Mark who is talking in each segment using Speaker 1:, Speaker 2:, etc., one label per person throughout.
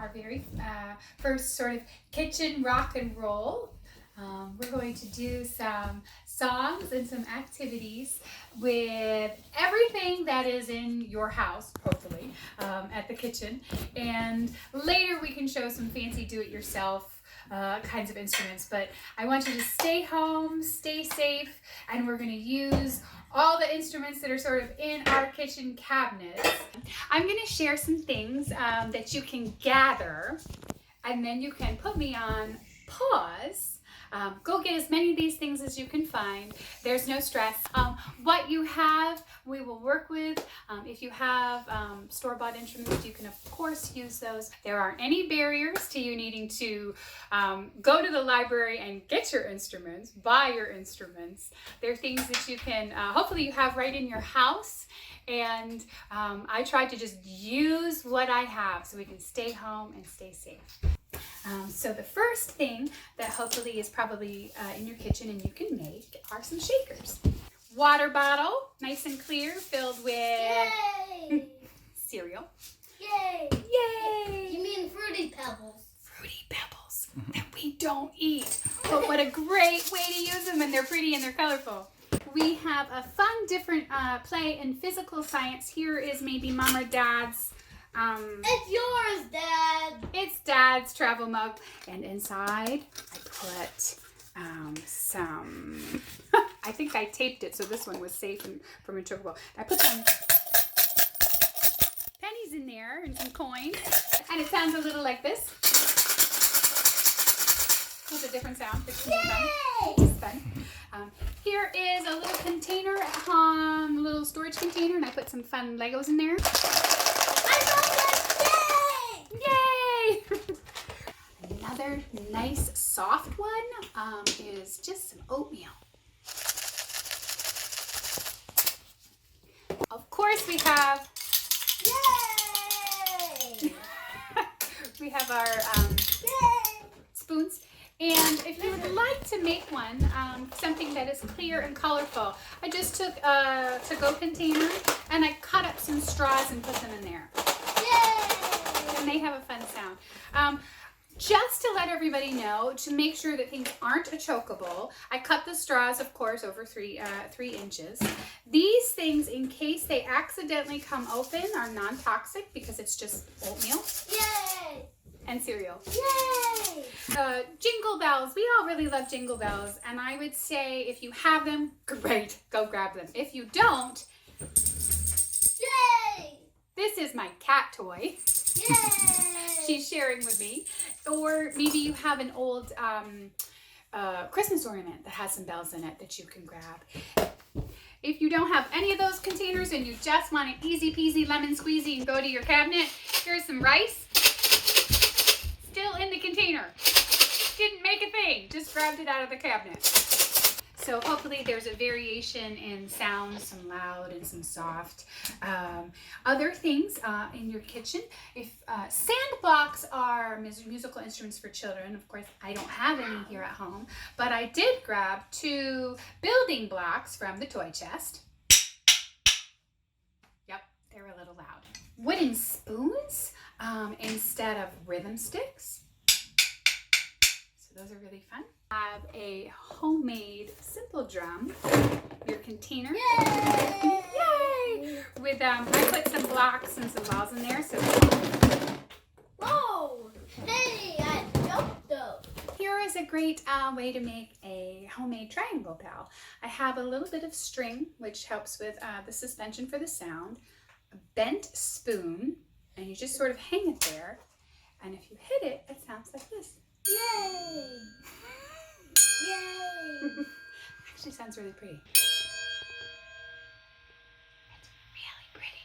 Speaker 1: our very first sort of kitchen rock and roll. We're going to do some songs and some activities with everything that is in your house, hopefully, at the kitchen. And later we can show some fancy do-it-yourself kinds of instruments. But I want you to stay home, stay safe, and we're going to use all the instruments that are sort of in our kitchen cabinets. I'm going to share some things that you can gather, and then you can put me on pause. Go get as many of these things as you can find. There's no stress. What you have, we will work with. If you have store-bought instruments, you can of course use those. There aren't any barriers to you needing to go to the library and get your instruments, buy your instruments. They're things that you can, hopefully you have right in your house. And I try to just use what I have so we can stay home and stay safe. So the first thing that hopefully is probably in your kitchen and you can make are some shakers. Water bottle, nice and clear, filled with
Speaker 2: Yay!
Speaker 1: cereal.
Speaker 2: Yay!
Speaker 1: Yay!
Speaker 2: You mean Fruity Pebbles?
Speaker 1: Fruity Pebbles that we don't eat. But what a great way to use them, and they're pretty and they're colorful. We have a fun, different play in physical science. Here is maybe Mom or Dad's.
Speaker 2: It's yours, Dad.
Speaker 1: It's Dad's travel mug, and inside I put some. I think I taped it so this one was safe and from a chokeable. I put some pennies in there and some coins, and it sounds a little like this. It's a different sound. It's fun. Here is a little container, a little storage container, and I put some fun Legos in there. Yay! Another nice soft one is just some oatmeal. Of course we have,
Speaker 2: Yay!
Speaker 1: we have our spoons. And if you would like to make one, something that is clear and colorful, I just took a to-go container and I cut up some straws and put them in there.
Speaker 2: Yay!
Speaker 1: And they have a fun sound. Just to let everybody know, to make sure that things aren't a chokeable, I cut the straws, of course, over 3 inches. These things, in case they accidentally come open, are non-toxic because it's just oatmeal.
Speaker 2: Yay!
Speaker 1: And cereal.
Speaker 2: Yay!
Speaker 1: Jingle bells. We all really love jingle bells. And I would say if you have them, great, go grab them. If you don't,
Speaker 2: Yay!
Speaker 1: this is my cat toy.
Speaker 2: Yay!
Speaker 1: She's sharing with me. Or maybe you have an old Christmas ornament that has some bells in it that you can grab. If you don't have any of those containers and you just want an easy peasy lemon squeezy and go to your cabinet, here's some rice. Still in the container. Didn't make a thing, just grabbed it out of the cabinet. So hopefully there's a variation in sounds, some loud and some soft. Other things in your kitchen, if sand blocks are musical instruments for children, of course I don't have any here at home, but I did grab 2 building blocks from the toy chest. Yep, they're a little loud. Wooden spoons instead of rhythm sticks. So those are really fun. I have a homemade simple drum, your container.
Speaker 2: Yay!
Speaker 1: Yay! With I put some blocks and some balls in there. So
Speaker 2: Whoa! Hey, I jumped though.
Speaker 1: here is a great way to make a homemade triangle bell. I have a little bit of string, which helps with the suspension for the sound, a bent spoon, and you just sort of hang it there. And if you hit it, it sounds like this.
Speaker 2: Yay! Yay!
Speaker 1: Actually sounds really pretty. It's really pretty.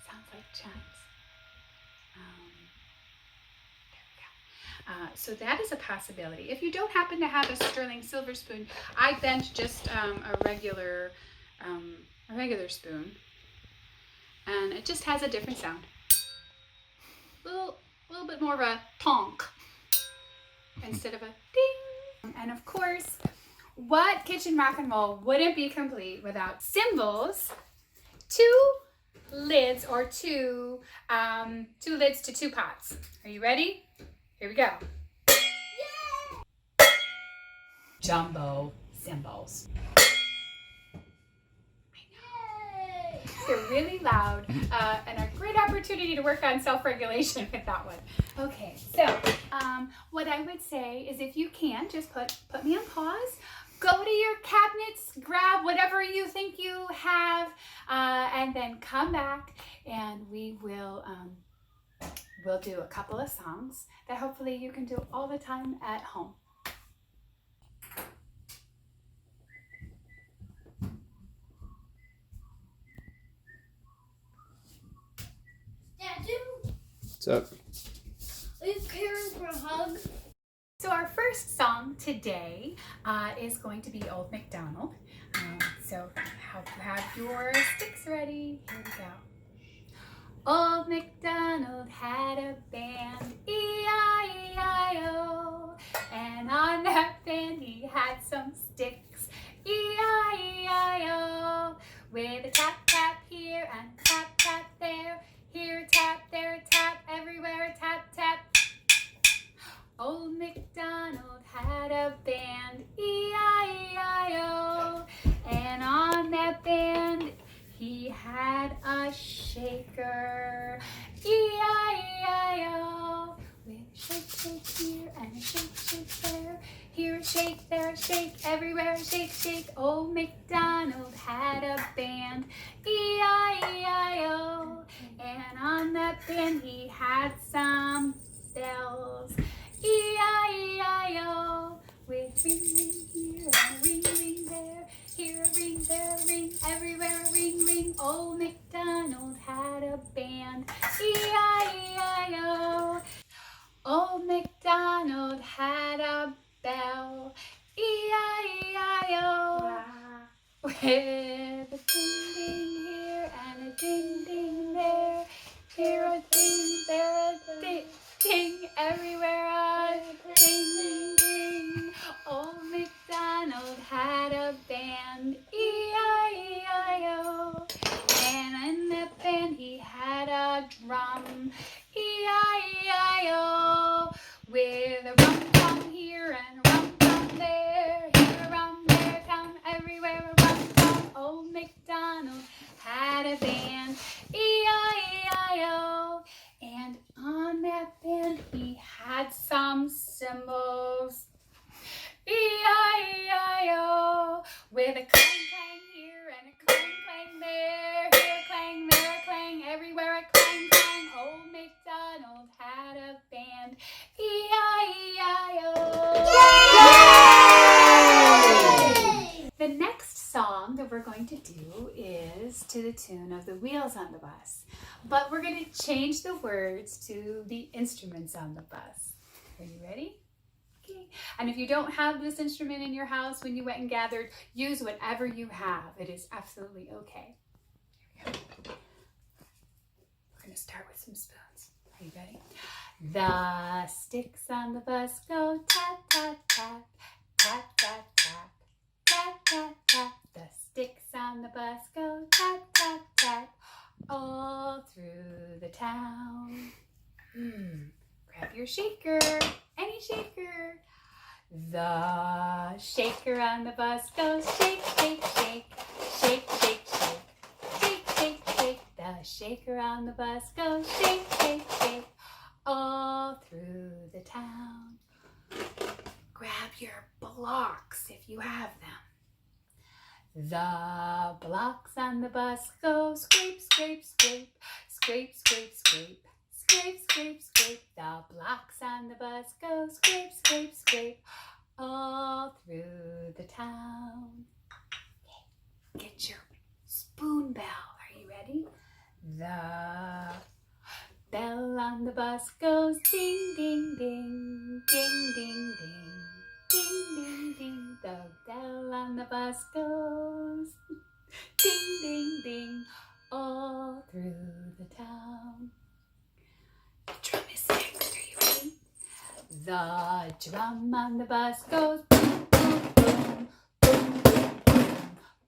Speaker 1: Sounds like chimes. There we go. So that is a possibility. If you don't happen to have a sterling silver spoon, I bent just a regular spoon, and it just has a different sound. A little bit more of a tonk instead of a ding. And of course, what kitchen rock and roll wouldn't be complete without cymbals, 2 lids or two lids to two pots. Are you ready? Here we go. Jumbo cymbals. They're really loud and a great opportunity to work on self-regulation with that one. Okay, so what I would say is if you can, just put me on pause, go to your cabinets, grab whatever you think you have, and then come back and we will we'll do a couple of songs that hopefully you can do all the time at home.
Speaker 3: What's up?
Speaker 2: Leave Karen for a hug.
Speaker 1: So our first song today is going to be Old MacDonald. So have your sticks ready. Here we go. Old MacDonald had a band, E-I-E-I-O, and on that band he had some sticks, E-I-E-I-O, with a tap tap here and tap tap there, here a tap, there a tap, everywhere a tap tap. Old MacDonald had a band, E-I-E-I-O, and on that band he had a shaker, E-I-E-I-O, with a shake, shake here and a shake, shake there. Here a shake, there a shake, everywhere a shake, shake. Old MacDonald had a band, E-I-E-I-O, and on that band he had some bells, E-I-E-I-O, with ring, ring here and a ring, ring there. Here a ring, there a ring, everywhere a ring, ring. Old MacDonald had a band, E-I-E-I-O. Old MacDonald had a bell, E-I-E-I-O. Wow. With a ding ding here and a ding ding there. Here a ding, there a ding, ding, everywhere a ding ding ding. Old MacDonald had a band, E-I-E-I-O, and in that band he had a drum, E-I-E-I-O, with a rum-tum here and a rum-tum there, here a rum, there a tum, everywhere a rum-tum. Old MacDonald had a band, E-I-E-I-O, and on that band he had some cymbals, E-I-E-I-O, with a clang clang here and a clang clang there, here a clang, there a clang, everywhere a clang clang. Old MacDonald had a band, E-I-E-I-O. Yay! The next song that we're going to do is to the tune of the Wheels on the Bus, but we're going to change the words to the instruments on the bus. Are you ready? Okay. And if you don't have this instrument in your house when you went and gathered, use whatever you have. It is absolutely okay. Here we go. We're going to start with some spoons. Are you ready? The sticks on the bus go tap, tap, tap, tap, tap, tap, tap, tap, tap. The sticks on the bus go tap, tap, tap, all through the town. Grab your shaker, any shaker. The shaker on the bus goes shake, shake, shake, shake, shake, shake, shake, shake, shake. The shaker on the bus goes shake, shake, shake, all through the town. Grab your blocks if you have them. The blocks on the bus go scrape, scrape, scrape, scrape, scrape, scrape, scrape, scrape, scrape. The blocks on the bus go scrape, scrape, scrape, all through the town. Okay, get your spoon bell. Are you ready? The bell on the bus goes ding, ding, ding, ding, ding, ding, ding, ding, ding. The bell on the bus goes ding, ding, ding, all through the town. The drum is next. Are you ready? The drum on the bus goes boom, boom, boom, boom, boom, boom,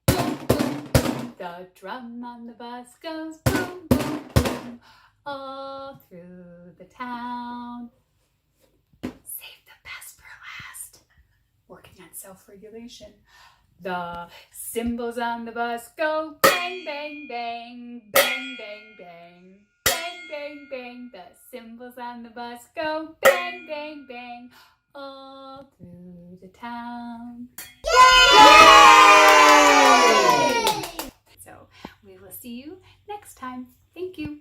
Speaker 1: boom, boom, boom. The The drum on the bus goes boom, boom, boom, all through the town. Save the best for last. Working on self-regulation. The cymbals on the bus go bang, bang, bang, bang, bang, bang, bang, bang, bang. The cymbals on the bus go bang, bang, bang, all through the town.
Speaker 2: Yay!
Speaker 1: So we will see you next time. Thank you.